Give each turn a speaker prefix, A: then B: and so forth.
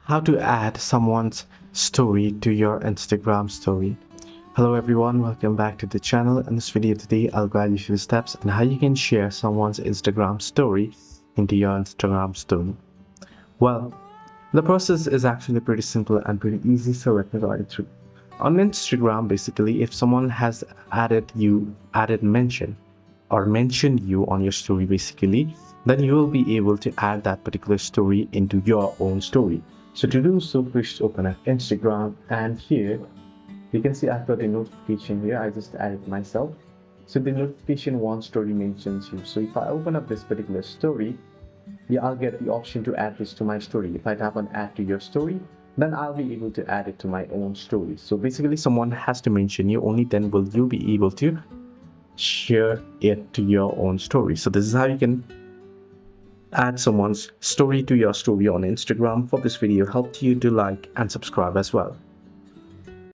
A: how to add someone's story to your Instagram story. Hello everyone, welcome back to the channel. In this video today, I'll guide you through the steps on how you can share someone's Instagram story into your Instagram story. Well, the process is actually pretty simple and pretty easy, so let me guide you through. On Instagram, basically, if someone has added mentioned you on your story, basically, then you will be able to add that particular story into your own story. So to do so, please open up Instagram, and here you can see I've got a notification here. I just added myself. So the notification one story mentions you. So if I open up this particular story, yeah, I'll get the option to add this to my story. If I tap on add to your story, then I'll be able to add it to my own story. So basically someone has to mention you, only then will you be able to share it to your own story. So this is how you can add someone's story to your story on Instagram. For this video helped you, to like and subscribe as well.